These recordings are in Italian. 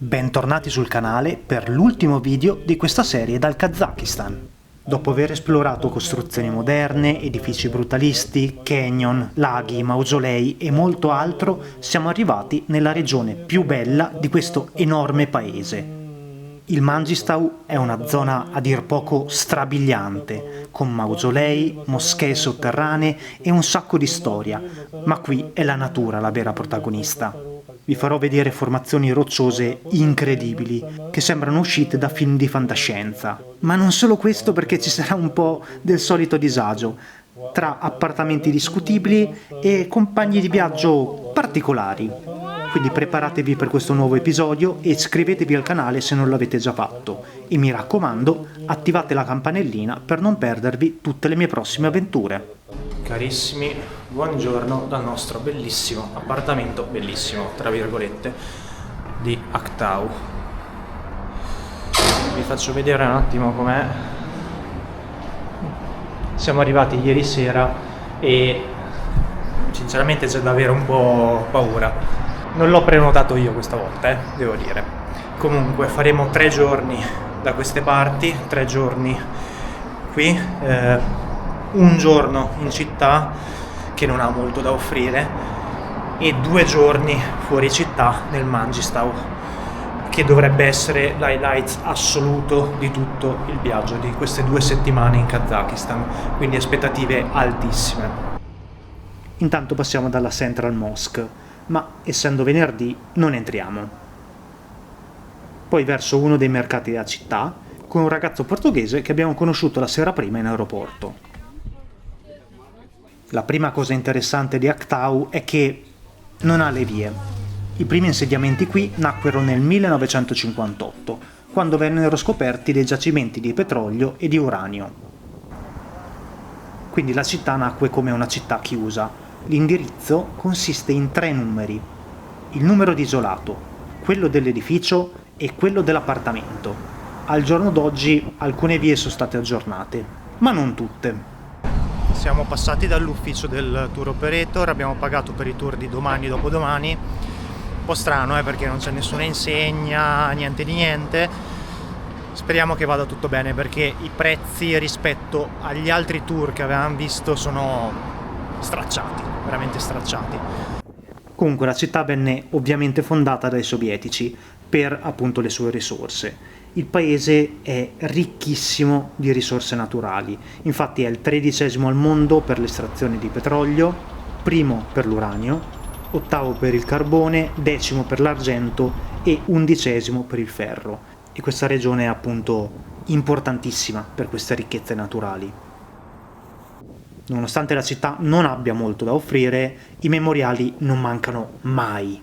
Bentornati sul canale per l'ultimo video di questa serie dal Kazakistan. Dopo aver esplorato costruzioni moderne, edifici brutalisti, canyon, laghi, mausolei e molto altro, siamo arrivati nella regione più bella di questo enorme paese. Il Mangistau è una zona a dir poco strabiliante, con mausolei, moschee sotterranee e un sacco di storia, ma qui è la natura la vera protagonista. Vi farò vedere formazioni rocciose incredibili, che sembrano uscite da film di fantascienza. Ma non solo questo, perché ci sarà un po' del solito disagio, tra appartamenti discutibili e compagni di viaggio particolari. Quindi preparatevi per questo nuovo episodio e iscrivetevi al canale se non l'avete già fatto. E mi raccomando, attivate la campanellina per non perdervi tutte le mie prossime avventure. Carissimi, buongiorno dal nostro bellissimo appartamento, bellissimo tra virgolette, di Aktau. Vi faccio vedere un attimo com'è. Siamo arrivati ieri sera e sinceramente c'è da avere un po' paura. Non l'ho prenotato io questa volta, devo dire. Comunque faremo 3 giorni da queste parti, 3 giorni qui, un giorno in città che non ha molto da offrire e 2 giorni fuori città nel Mangistau, che dovrebbe essere l'highlight assoluto di tutto il viaggio di queste 2 settimane in Kazakistan, quindi aspettative altissime. Intanto passiamo dalla Central Mosque, ma essendo venerdì non entriamo. Poi verso uno dei mercati della città con un ragazzo portoghese che abbiamo conosciuto la sera prima in aeroporto. La prima cosa interessante di Aktau è che non ha le vie. I primi insediamenti qui nacquero nel 1958, quando vennero scoperti dei giacimenti di petrolio e di uranio. Quindi la città nacque come una città chiusa. L'indirizzo consiste in 3 numeri: il numero di isolato, quello dell'edificio e quello dell'appartamento. Al giorno d'oggi alcune vie sono state aggiornate, ma non tutte. Siamo passati dall'ufficio del tour operator, abbiamo pagato per i tour di domani e dopodomani. Un po' strano, perché non c'è nessuna insegna, niente di niente. Speriamo che vada tutto bene, perché i prezzi rispetto agli altri tour che avevamo visto sono stracciati, veramente stracciati. Comunque la città venne ovviamente fondata dai sovietici per appunto le sue risorse. Il paese è ricchissimo di risorse naturali, infatti è il 13° al mondo per l'estrazione di petrolio, primo per l'uranio, 8° per il carbone, 10° per l'argento e 11° per il ferro. E questa regione è appunto importantissima per queste ricchezze naturali. Nonostante la città non abbia molto da offrire, i memoriali non mancano mai.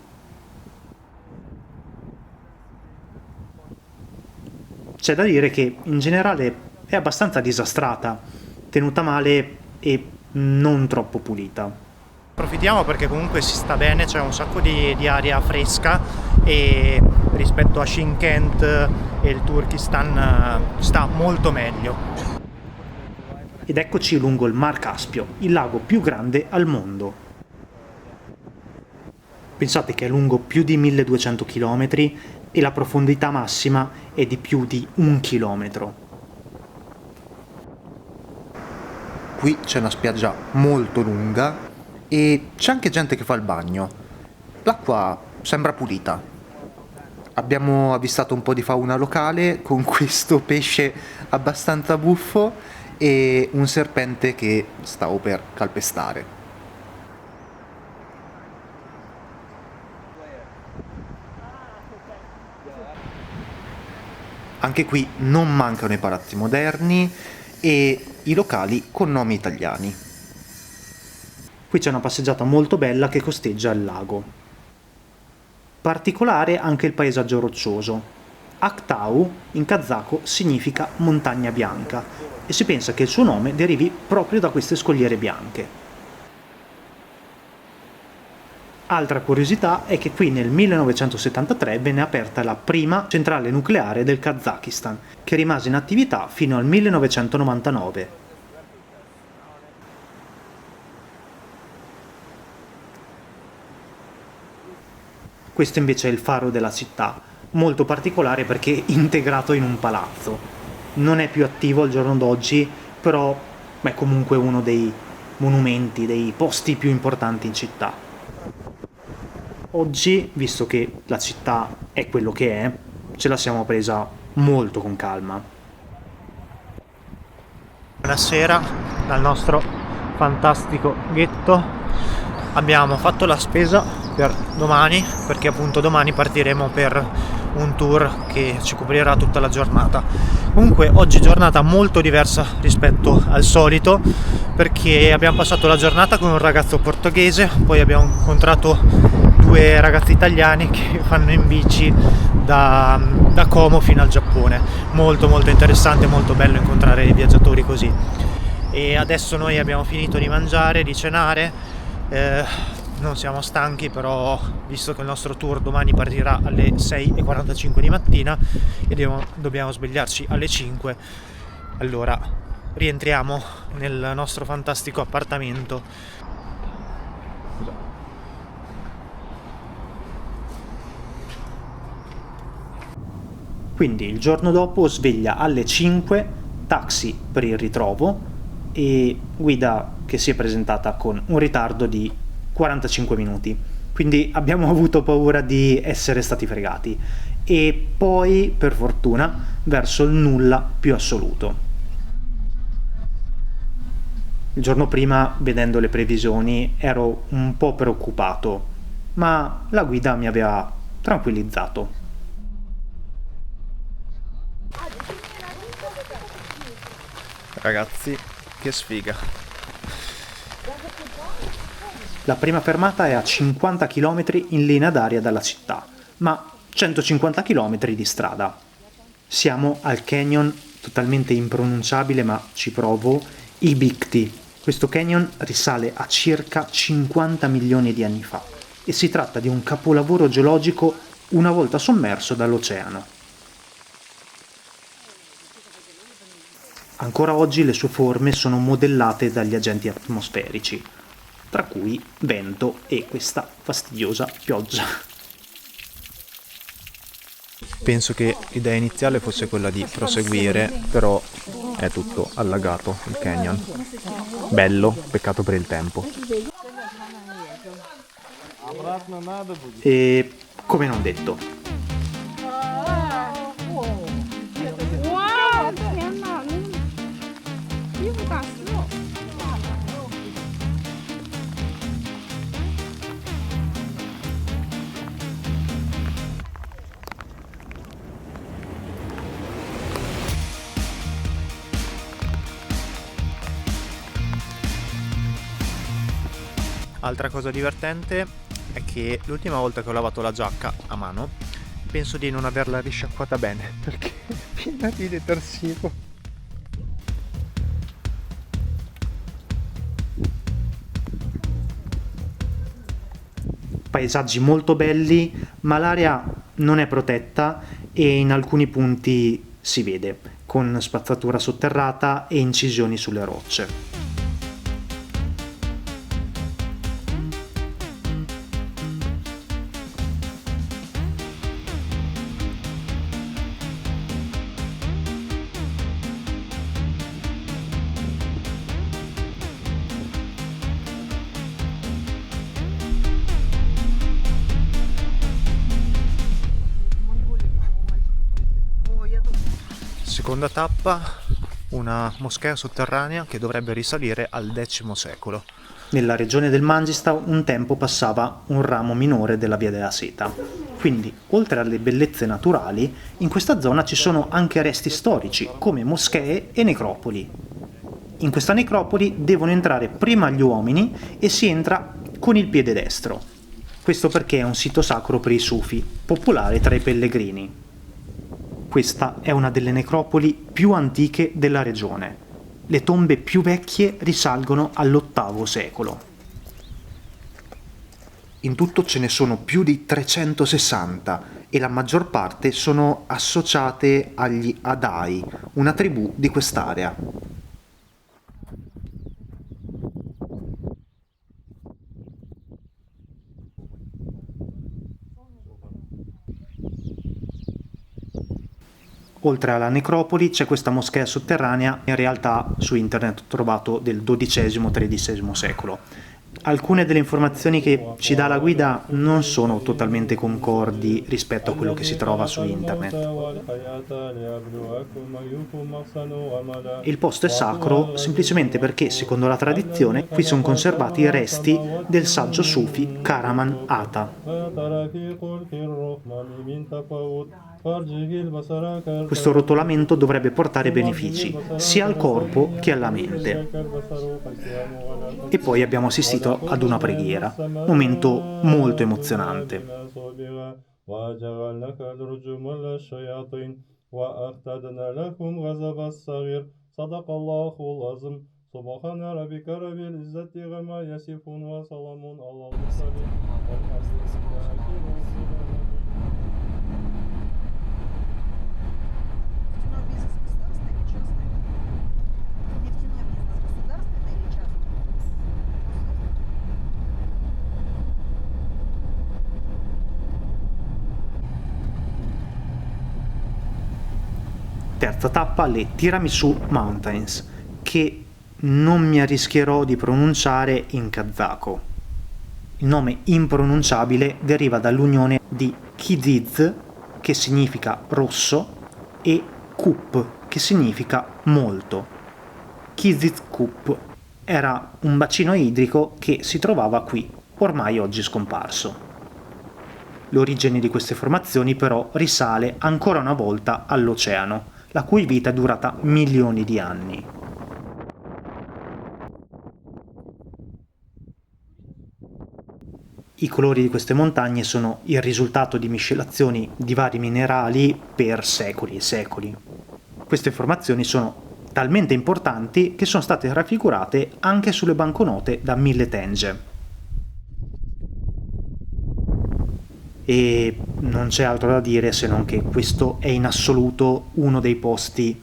C'è da dire che in generale è abbastanza disastrata, tenuta male e non troppo pulita. Approfittiamo perché comunque si sta bene, c'è un sacco di aria fresca e rispetto a Shymkent e il Turkistan sta molto meglio. Ed eccoci lungo il Mar Caspio, il lago più grande al mondo. Pensate che è lungo più di 1200 km e la profondità massima è di più di 1 chilometro. Qui c'è una spiaggia molto lunga e c'è anche gente che fa il bagno. L'acqua sembra pulita. Abbiamo avvistato un po' di fauna locale con questo pesce abbastanza buffo e un serpente che stavo per calpestare. Anche qui non mancano i palazzi moderni e i locali con nomi italiani. Qui c'è una passeggiata molto bella che costeggia il lago. Particolare anche il paesaggio roccioso. Aktau in kazako significa montagna bianca e si pensa che il suo nome derivi proprio da queste scogliere bianche. Altra curiosità è che qui nel 1973 venne aperta la prima centrale nucleare del Kazakistan, che rimase in attività fino al 1999. Questo invece è il faro della città, molto particolare perché integrato in un palazzo. Non è più attivo al giorno d'oggi, però è comunque uno dei monumenti, dei posti più importanti in città. Oggi, visto che la città è quello che è, ce la siamo presa molto con calma. Buonasera dal nostro fantastico ghetto. Abbiamo fatto la spesa per domani, perché appunto domani partiremo per un tour che ci coprirà tutta la giornata. Comunque oggi giornata molto diversa rispetto al solito, perché abbiamo passato la giornata con un ragazzo portoghese, poi abbiamo incontrato due ragazzi italiani che fanno in bici da Como fino al Giappone. Molto molto interessante, molto bello incontrare i viaggiatori così. E adesso noi abbiamo finito di mangiare, di cenare. Non siamo stanchi, però visto che il nostro tour domani partirà alle 6:45 di mattina e dobbiamo svegliarci alle 5, allora rientriamo nel nostro fantastico appartamento. Quindi il giorno dopo sveglia alle 5, taxi per il ritrovo e guida che si è presentata con un ritardo di 45 minuti. Quindi abbiamo avuto paura di essere stati fregati. E poi, per fortuna, verso il nulla più assoluto. Il giorno prima, vedendo le previsioni, ero un po' preoccupato, ma la guida mi aveva tranquillizzato. Ragazzi, che sfiga. La prima fermata è a 50 km in linea d'aria dalla città, ma 150 km di strada. Siamo al canyon totalmente impronunciabile, ma ci provo, Ibikti. Questo canyon risale a circa 50 milioni di anni fa e si tratta di un capolavoro geologico una volta sommerso dall'oceano. Ancora oggi le sue forme sono modellate dagli agenti atmosferici, tra cui vento e questa fastidiosa pioggia. Penso che l'idea iniziale fosse quella di proseguire, però è tutto allagato il canyon. Bello, peccato per il tempo. E come non detto, Altra cosa divertente è che l'ultima volta che ho lavato la giacca a mano penso di non averla risciacquata bene perché è piena di detersivo. paesaggi molto belli, ma l'area non è protetta e in alcuni punti si vede, con spazzatura sotterrata e incisioni sulle rocce. Seconda tappa, una moschea sotterranea che dovrebbe risalire al X secolo. Nella regione del Mangistau un tempo passava un ramo minore della Via della Seta. Quindi, oltre alle bellezze naturali, in questa zona ci sono anche resti storici, come moschee e necropoli. In questa necropoli devono entrare prima gli uomini e si entra con il piede destro. Questo perché è un sito sacro per i Sufi, popolare tra i pellegrini. Questa è una delle necropoli più antiche della regione. Le tombe più vecchie risalgono all'VIII secolo. In tutto ce ne sono più di 360 e la maggior parte sono associate agli Adai, una tribù di quest'area. Oltre alla necropoli c'è questa moschea sotterranea, in realtà su internet ho trovato del XII-XIII secolo. Alcune delle informazioni che ci dà la guida non sono totalmente concordi rispetto a quello che si trova su internet. Il posto è sacro semplicemente perché, secondo la tradizione, qui sono conservati i resti del saggio sufi Karaman Ata. Questo rotolamento dovrebbe portare benefici sia al corpo che alla mente. E poi abbiamo assistito ad una preghiera, momento molto emozionante. Terza tappa, le Tiramisu Mountains, che non mi arrischierò di pronunciare in kazako. Il nome impronunciabile deriva dall'unione di Kiziz, che significa rosso, e Kup, che significa molto. Kiziz Kup era un bacino idrico che si trovava qui, ormai oggi scomparso. L'origine di queste formazioni però risale ancora una volta all'oceano, la cui vita è durata milioni di anni. I colori di queste montagne sono il risultato di miscelazioni di vari minerali per secoli e secoli. Queste formazioni sono talmente importanti che sono state raffigurate anche sulle banconote da 1000 tenge. E non c'è altro da dire se non che questo è in assoluto uno dei posti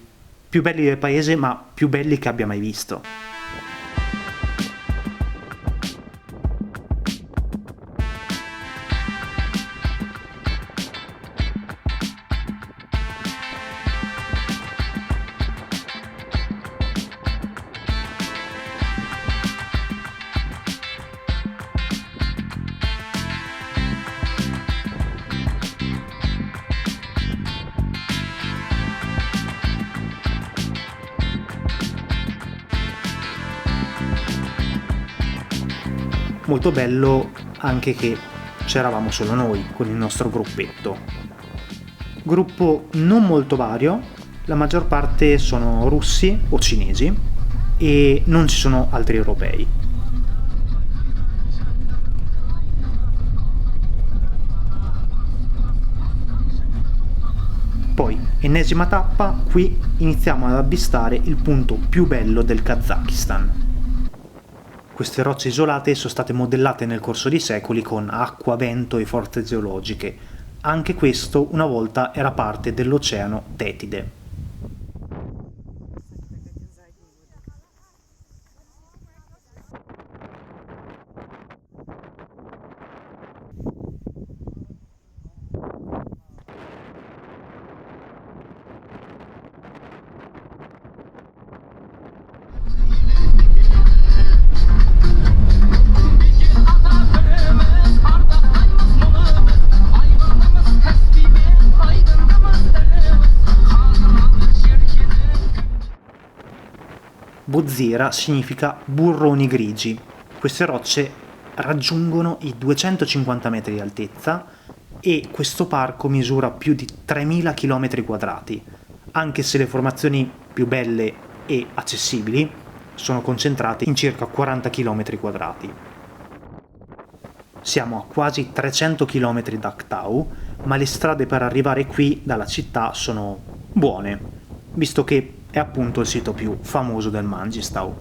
più belli del paese, ma più belli che abbia mai visto. Molto bello anche che c'eravamo solo noi con il nostro gruppetto. Gruppo non molto vario, la maggior parte sono russi o cinesi e non ci sono altri europei. Poi, ennesima tappa, qui iniziamo ad avvistare il punto più bello del Kazakistan. Queste rocce isolate sono state modellate nel corso dei secoli con acqua, vento e forze geologiche. Anche questo una volta era parte dell'Oceano Tetide. Bozira significa burroni grigi. Queste rocce raggiungono i 250 metri di altezza e questo parco misura più di 3000 km quadrati, anche se le formazioni più belle e accessibili sono concentrate in circa 40 km quadrati. Siamo a quasi 300 km da Aktau, ma le strade per arrivare qui dalla città sono buone, visto che è appunto il sito più famoso del Mangistau.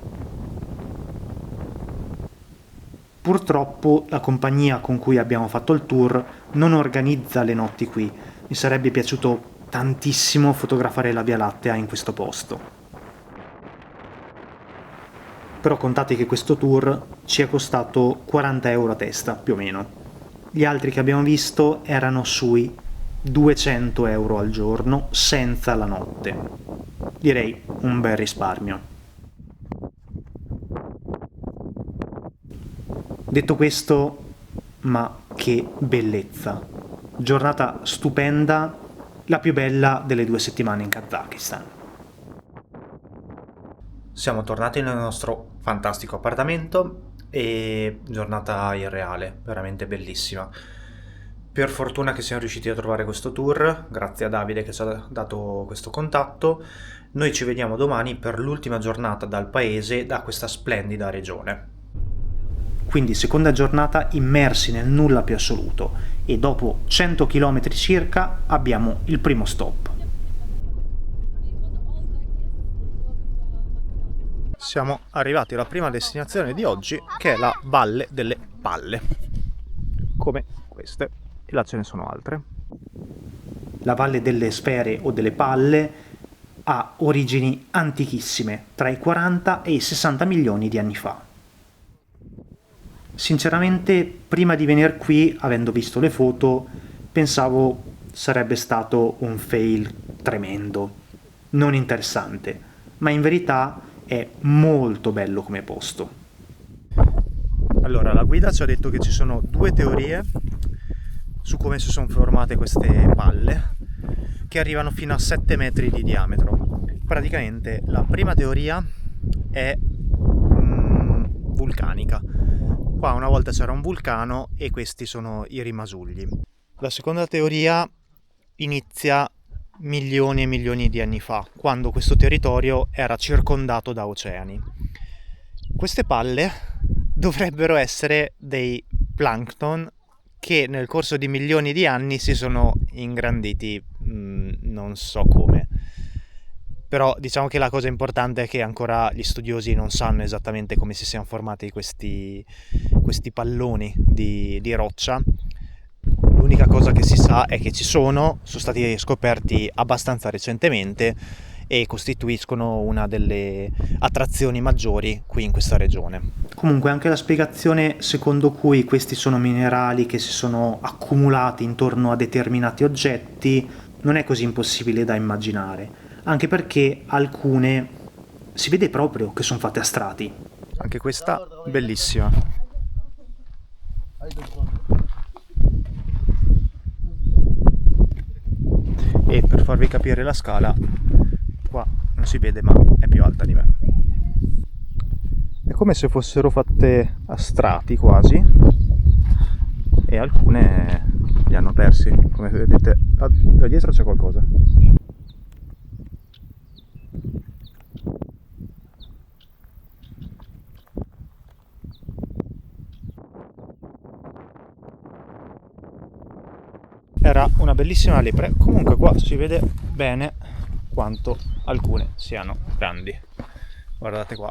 Purtroppo la compagnia con cui abbiamo fatto il tour non organizza le notti qui. Mi sarebbe piaciuto tantissimo fotografare la Via Lattea in questo posto. Però contate che questo tour ci è costato 40 euro a testa, più o meno. Gli altri che abbiamo visto erano sui €200 al giorno senza la notte. Direi un bel risparmio. Detto questo, ma che bellezza! Giornata stupenda, la più bella delle 2 settimane in Kazakistan. Siamo tornati nel nostro fantastico appartamento e giornata irreale, veramente bellissima. Per fortuna che siamo riusciti a trovare questo tour, grazie a Davide che ci ha dato questo contatto. Noi ci vediamo domani per l'ultima giornata dal paese, da questa splendida regione. Quindi seconda giornata immersi nel nulla più assoluto e dopo 100 km circa abbiamo il primo stop. Siamo arrivati alla prima destinazione di oggi, che è la Valle delle Palle, come queste, e là ce ne sono altre. La Valle delle Sfere o delle Palle ha origini antichissime, tra i 40 e i 60 milioni di anni fa. Sinceramente, prima di venire qui, avendo visto le foto, pensavo sarebbe stato un fail tremendo, non interessante, ma in verità è molto bello come posto. Allora, la guida ci ha detto che ci sono 2 teorie su come si sono formate queste palle, che arrivano fino a 7 metri di diametro. Praticamente la prima teoria è vulcanica. Qua una volta c'era un vulcano e questi sono i rimasugli. La seconda teoria inizia milioni e milioni di anni fa, quando questo territorio era circondato da oceani. Queste palle dovrebbero essere dei plankton che nel corso di milioni di anni si sono ingranditi, non so come. Però diciamo che la cosa importante è che ancora gli studiosi non sanno esattamente come si siano formati questi palloni di roccia. L'unica cosa che si sa è che sono stati scoperti abbastanza recentemente e costituiscono una delle attrazioni maggiori qui in questa regione. Comunque anche la spiegazione secondo cui questi sono minerali che si sono accumulati intorno a determinati oggetti non è così impossibile da immaginare, anche perché alcune si vede proprio che sono fatte a strati. Anche questa bellissima. E per farvi capire la scala, qua non si vede ma è più alta di me. È come se fossero fatte a strati quasi, e alcune li hanno persi, come vedete da dietro c'è qualcosa. Era una bellissima lepre. Comunque qua si vede bene quanto alcune siano grandi. Guardate qua.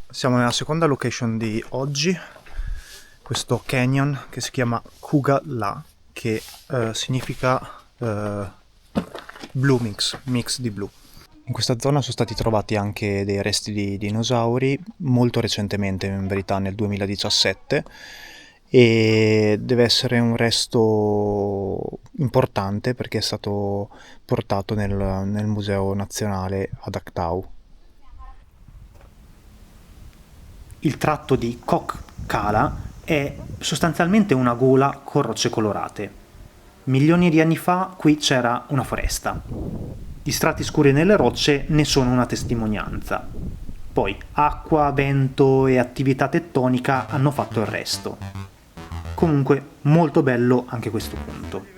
Siamo nella seconda location di oggi, questo canyon che si chiama Kuga La, che significa Blue mix di blu. In questa zona sono stati trovati anche dei resti di dinosauri, molto recentemente, in verità nel 2017, e deve essere un resto importante perché è stato portato nel Museo Nazionale ad Aktau. Il tratto di Kok Kala è sostanzialmente una gola con rocce colorate. Milioni di anni fa qui c'era una foresta. Gli strati scuri nelle rocce ne sono una testimonianza. Poi acqua, vento e attività tettonica hanno fatto il resto. Comunque molto bello anche questo punto.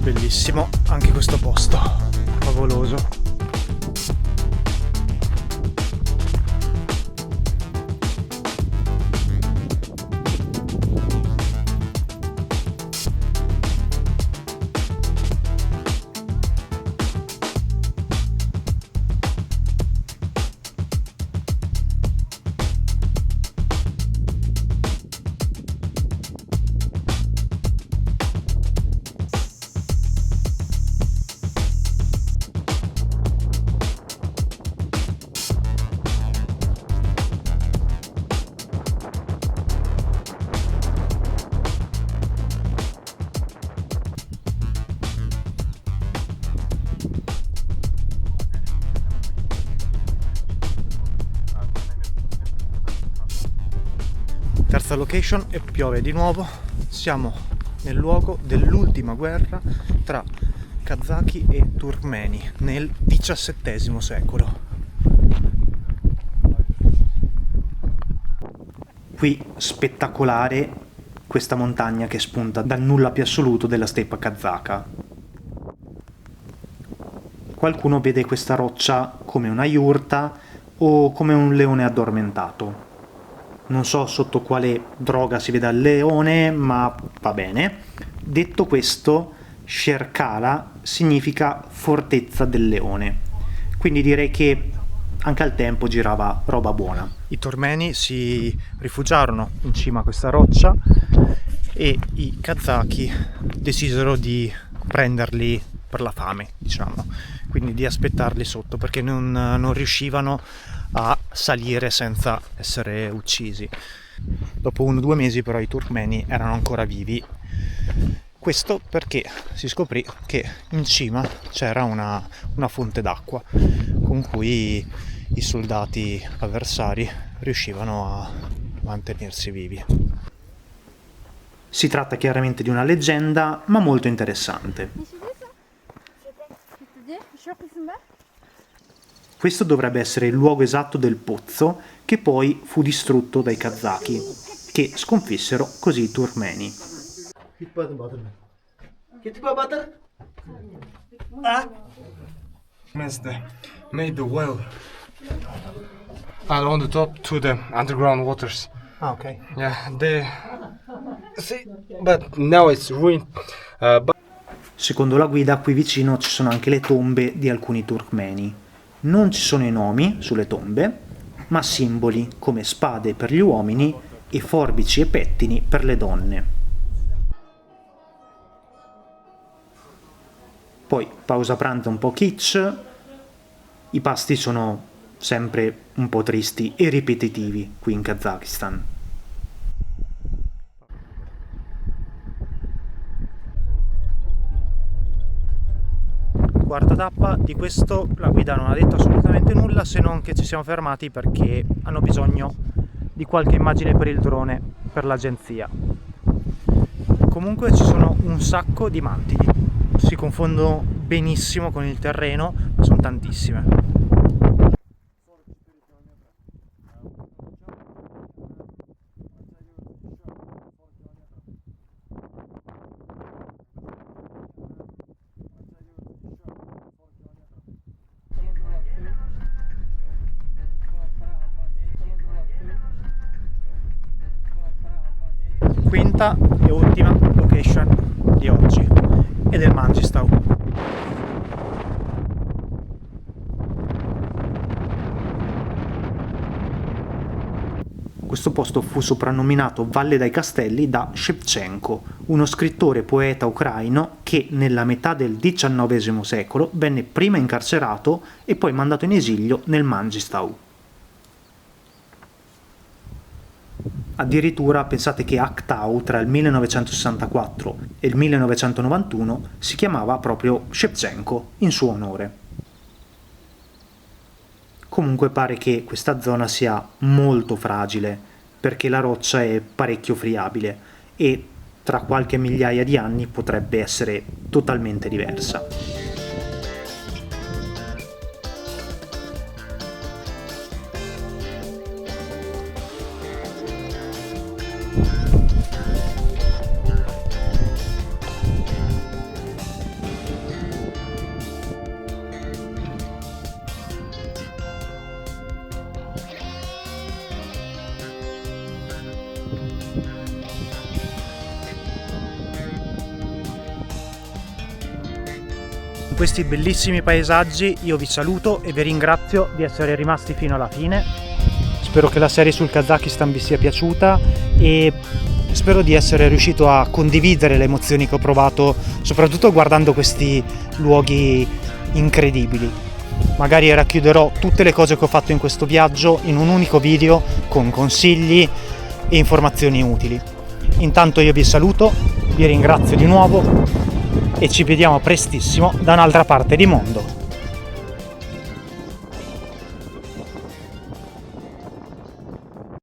Bellissimo anche questo posto, favoloso. Terza location e piove di nuovo. Siamo nel luogo dell'ultima guerra tra kazaki e turkmeni nel XVII secolo. Qui spettacolare questa montagna che spunta dal nulla più assoluto della steppa kazaka. Qualcuno vede questa roccia come una iurta o come un leone addormentato. Non so sotto quale droga si veda il leone, ma va bene. Detto questo, Sherkala significa fortezza del leone. Quindi direi che anche al tempo girava roba buona. I turkmeni si rifugiarono in cima a questa roccia e i kazaki decisero di prenderli per la fame, diciamo, quindi di aspettarli sotto perché non riuscivano a salire senza essere uccisi. Dopo 1 o 2 mesi però i turkmeni erano ancora vivi. Questo perché si scoprì che in cima c'era una fonte d'acqua con cui i soldati avversari riuscivano a mantenersi vivi. Si tratta chiaramente di una leggenda, ma molto interessante. Questo dovrebbe essere il luogo esatto del pozzo, che poi fu distrutto dai kazaki, che sconfissero così i turkmeni. Made the well along the top to the underground waters. Ah, ok. Yeah, see, but now it's ruined. Secondo la guida, qui vicino ci sono anche le tombe di alcuni turkmeni. Non ci sono i nomi sulle tombe, ma simboli come spade per gli uomini e forbici e pettini per le donne. Poi pausa pranzo un po' kitsch. I pasti sono sempre un po' tristi e ripetitivi qui in Kazakistan. Quarta tappa, di questo la guida non ha detto assolutamente nulla, se non che ci siamo fermati perché hanno bisogno di qualche immagine per il drone per l'agenzia. Comunque ci sono un sacco di mantili, si confondono benissimo con il terreno, ma sono tantissime. Quinta e ultima location di oggi ed è il Mangistau. Questo posto fu soprannominato Valle dai Castelli da Shevchenko, uno scrittore poeta ucraino che nella metà del XIX secolo venne prima incarcerato e poi mandato in esilio nel Mangistau. Addirittura pensate che Aktau tra il 1964 e il 1991 si chiamava proprio Shevchenko in suo onore. Comunque pare che questa zona sia molto fragile perché la roccia è parecchio friabile e tra qualche migliaia di anni potrebbe essere totalmente diversa. Con questi bellissimi paesaggi io vi saluto e vi ringrazio di essere rimasti fino alla fine. Spero che la serie sul Kazakistan vi sia piaciuta e spero di essere riuscito a condividere le emozioni che ho provato, soprattutto guardando questi luoghi incredibili. Magari racchiuderò tutte le cose che ho fatto in questo viaggio in un unico video con consigli e informazioni utili. Intanto io vi saluto, vi ringrazio di nuovo e ci vediamo prestissimo da un'altra parte di mondo.